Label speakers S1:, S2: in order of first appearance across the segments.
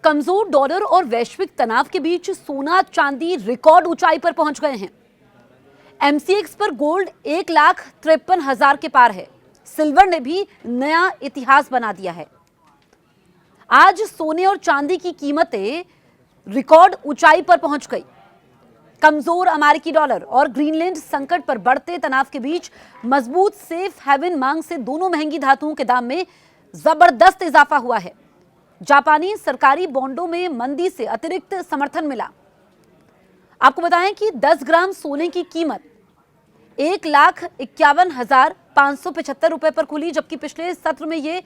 S1: कमजोर डॉलर और वैश्विक तनाव के बीच सोना चांदी रिकॉर्ड ऊंचाई पर पहुंच गए हैं। एमसीएक्स पर गोल्ड 1,53,000 के पार है। सिल्वर ने भी नया इतिहास बना दिया है। आज सोने और चांदी की कीमतें रिकॉर्ड ऊंचाई पर पहुंच गई। कमजोर अमेरिकी डॉलर और ग्रीनलैंड संकट पर बढ़ते तनाव के बीच मजबूत सेफ हेवन मांग से दोनों महंगी धातुओं के दाम में जबरदस्त इजाफा हुआ है। जापानी सरकारी बॉन्डों में मंदी से अतिरिक्त समर्थन मिला। आपको बताएं कि 10 ग्राम सोने की कीमत 1,51,575 रुपए पर खुली, जबकि पिछले सत्र में यह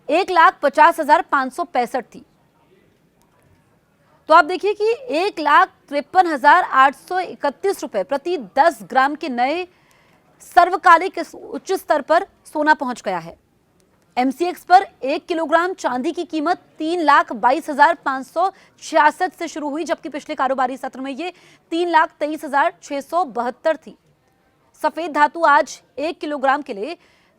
S1: 1,50,565 थी। तो आप देखिए कि 1,53,831 रुपए प्रति 10 ग्राम के नए सर्वकालिक उच्च स्तर पर सोना पहुंच गया है। एमसीएक्स पर 1 किलोग्राम चांदी की कीमत 3,22,566 से शुरू हुई, जबकि पिछले कारोबारी सत्र में ये 3,23,672 थी। सफेद धातु आज 1 किलोग्राम के लिए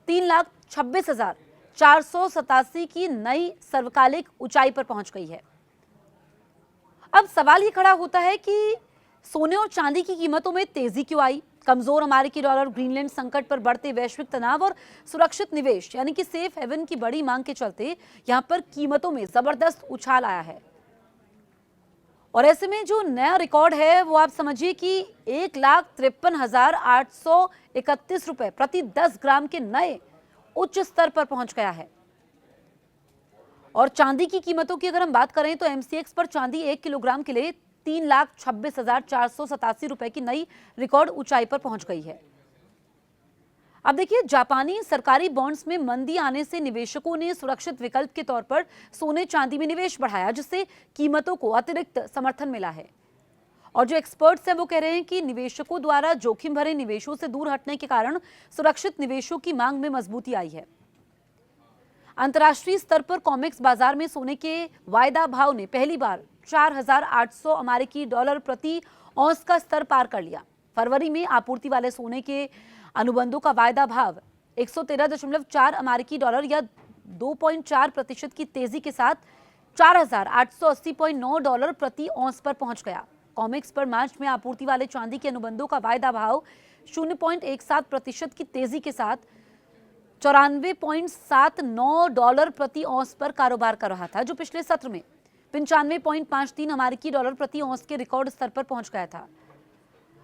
S1: 3,26,487 की नई सर्वकालिक ऊंचाई पर पहुंच गई है। अब सवाल ये खड़ा होता है कि सोने और चांदी की कीमतों में तेजी क्यों आई? कमजोर अमेरिकी डॉलर, ग्रीनलैंड संकट पर बढ़ते वैश्विक तनाव और सुरक्षित निवेश यानी कि सेफ हेवन की बड़ी मांग के चलते यहां पर कीमतों में जबरदस्त उछाल आया है। और ऐसे में जो नया रिकॉर्ड है वो आप समझिए कि 1,53,831 रुपए प्रति 10 ग्राम के नए उच्च स्तर पर पहुंच गया है। और चांदी की कीमतों की अगर हम बात करें तो एमसीएक्स पर चांदी 1 किलोग्राम के लिए 3,26,487 रुपए की नई रिकॉर्ड ऊंचाई पर पहुंच गई है। अब देखिए, जापानी सरकारी बॉन्ड्स में मंदी आने से निवेशकों ने सुरक्षित विकल्प के तौर पर सोने चांदी में निवेश बढ़ाया, जिससे कीमतों को अतिरिक्त समर्थन मिला है। और जो एक्सपर्ट्स हैं वो कह रहे हैं कि निवेशकों द्वारा जोखिम भरे निवेशों से दूर हटने के कारण सुरक्षित निवेशों की मांग में मजबूती आई है। अंतर्राष्ट्रीय स्तर पर कॉमेक्स बाजार में सोने के वायदा भाव ने पहली बार 4,800 अमेरिकी डॉलर प्रति औंस का स्तर पार कर लिया। फरवरी में आपूर्ति वाले सोने के अनुबंधों का वायदा भाव 113.4 अमेरिकी डॉलर या 2.4% की तेजी के साथ 4,880.9 डॉलर प्रति औंस पर पहुंच गया। कॉमेक्स पर मार्च में आपूर्ति वाले चांदी के अनुबंधों का वायदा भाव 0.17% की तेजी के साथ 94.79 डॉलर प्रति औंस पर कारोबार कर रहा था, जो पिछले सत्र में 95.53 अमेरिकी डॉलर प्रति औंस के रिकॉर्ड स्तर पर पहुंच गया था।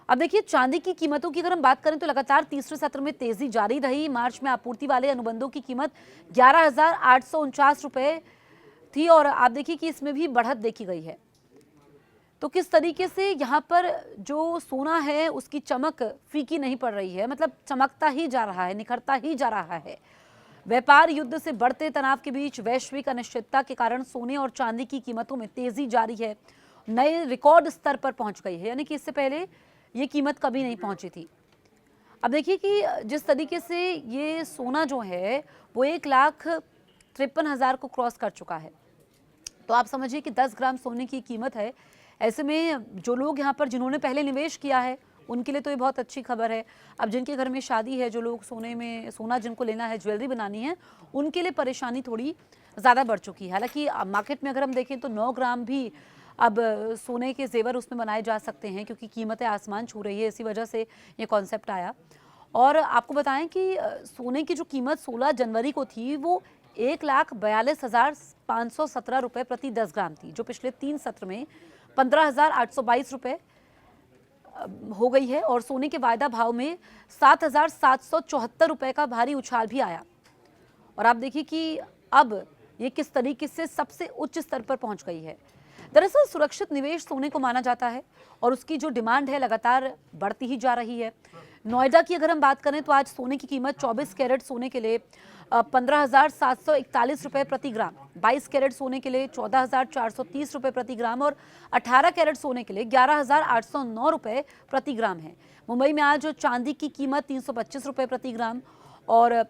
S1: अब देखिए, चांदी की कीमतों की अगर हम बात करें तो लगातार तीसरे सत्र में तेजी जारी रही। मार्च में आपूर्ति वाले अनुबंधों की कीमत 11,849 रुपए थी और आप देखिए कि इसमें भी बढ़त देखी गई है। तो किस तरीके से यहाँ पर जो सोना है उसकी चमक फीकी नहीं पड़ रही है, मतलब चमकता ही जा रहा है, निखरता ही जा रहा है। व्यापार युद्ध से बढ़ते तनाव के बीच वैश्विक अनिश्चितता के कारण सोने और चांदी की कीमतों में तेजी जारी है, नए रिकॉर्ड स्तर पर पहुंच गई है, यानी कि इससे पहले ये कीमत कभी नहीं पहुंची थी। अब देखिए कि जिस तरीके से ये सोना जो है वो 1,53,000 को क्रॉस कर चुका है, तो आप समझिए कि 10 ग्राम सोने की कीमत है। ऐसे में जो लोग यहाँ पर जिन्होंने पहले निवेश किया है उनके लिए तो ये बहुत अच्छी खबर है। अब जिनके घर में शादी है, जो लोग सोना जिनको लेना है, ज्वेलरी बनानी है, उनके लिए परेशानी थोड़ी ज़्यादा बढ़ चुकी है। हालांकि मार्केट में अगर हम देखें तो 9 ग्राम भी अब सोने के जेवर उसमें बनाए जा सकते हैं, क्योंकि कीमतें आसमान छू रही है, इसी वजह से ये कॉन्सेप्ट आया। और आपको बताएं कि सोने की जो कीमत 16 जनवरी को थी वो 1,42,517 रुपये प्रति 10 ग्राम थी, जो पिछले 3 सत्र में 15,822 रुपये हो गई है। और सोने के वायदा भाव में 7,774 रुपये का भारी उछाल भी आया। और आप देखिए कि अब ये किस तरीके से सबसे उच्च स्तर पर पहुंच गई है। दरअसल सुरक्षित निवेश सोने को माना जाता है और उसकी जो डिमांड है लगातार बढ़ती ही जा रही है। नोएडा की अगर हम बात करें तो आज सोने की कीमत 24 कैरेट सोने के लिए 15,741 रुपये प्रति ग्राम, 22 कैरेट सोने के लिए 14,430 रुपये प्रति ग्राम और 18 कैरेट सोने के लिए 11,809 रुपये प्रति ग्राम है। मुंबई में आज चांदी की कीमत 325 रुपये प्रति ग्राम और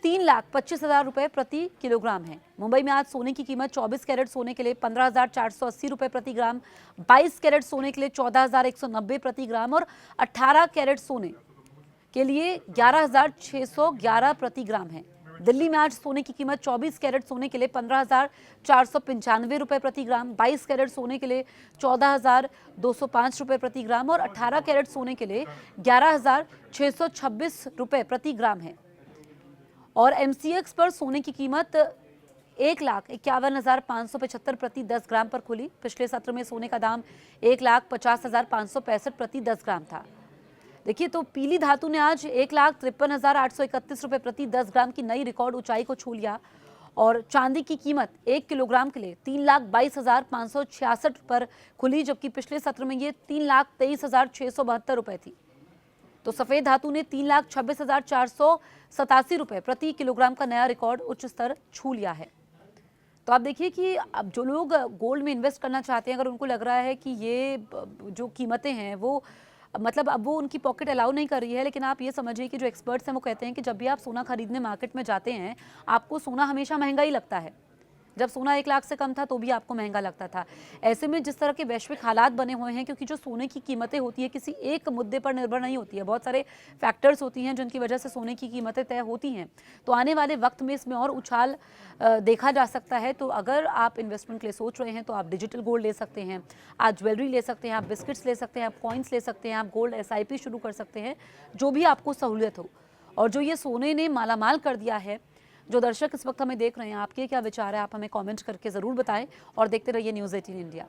S1: 3,25,000 रुपये प्रति किलोग्राम है। मुंबई में आज सोने की कीमत 24 कैरेट सोने के लिए 15,480 रुपये प्रति ग्राम, 22 कैरेट सोने के लिए 14,190 प्रति ग्राम और 18 कैरेट सोने के लिए 11,611 प्रति ग्राम है। दिल्ली में आज सोने की कीमत 24 कैरेट सोने के लिए 15,495 रुपए प्रति ग्राम, 22 कैरेट सोने के लिए 14,205 रुपए प्रति ग्राम और 18 कैरेट सोने के लिए 11,626 रुपए प्रति ग्राम है। और MCX पर सोने की कीमत 1,51,575 प्रति 10 ग्राम पर खुली। पिछले सत्र में सोने का दाम 1,50,565 प्रति 10 ग्राम था। देखिए तो पीली धातु ने आज 1,53,831 रुपए प्रति 10 ग्राम की नई रिकॉर्ड ऊंचाई को छू लिया और चांदी की कीमत 1 किलोग्राम के लिए 3,22,566 पर खुली, जबकि पिछले सत्र में ये 3,23,672 रुपए थी। तो सफेद धातु ने 3,26,487 रुपए प्रति किलोग्राम का नया रिकॉर्ड उच्च स्तर छू लिया है। तो आप देखिए कि अब जो लोग गोल्ड में इन्वेस्ट करना चाहते हैं, अगर उनको लग रहा है कि ये जो कीमतें हैं वो मतलब अब वो उनकी पॉकेट अलाउ नहीं कर रही है, लेकिन आप ये समझिए कि जो एक्सपर्ट्स हैं वो कहते हैं कि जब भी आप सोना खरीदने मार्केट में जाते हैं आपको सोना हमेशा महंगा ही लगता है। जब सोना 1 लाख से कम था तो भी आपको महंगा लगता था। ऐसे में जिस तरह के वैश्विक हालात बने हुए हैं, क्योंकि जो सोने की कीमतें होती है किसी एक मुद्दे पर निर्भर नहीं होती है, बहुत सारे फैक्टर्स होती हैं जिनकी वजह से सोने की कीमतें तय होती हैं। तो आने वाले वक्त में इसमें और उछाल देखा जा सकता है। तो अगर आप इन्वेस्टमेंट के लिए सोच रहे हैं तो आप डिजिटल गोल्ड ले सकते हैं, आप ज्वेलरी ले सकते हैं, आप बिस्किट्स ले सकते हैं, आप कॉइन्स ले सकते हैं, आप गोल्ड SIP शुरू कर सकते हैं, जो भी आपको सहूलियत हो। और जो ये सोने ने मालामाल कर दिया है, जो दर्शक इस वक्त हमें देख रहे हैं, आपके क्या विचार है, आप हमें कमेंट करके ज़रूर बताएं और देखते रहिए न्यूज़ 18 इंडिया।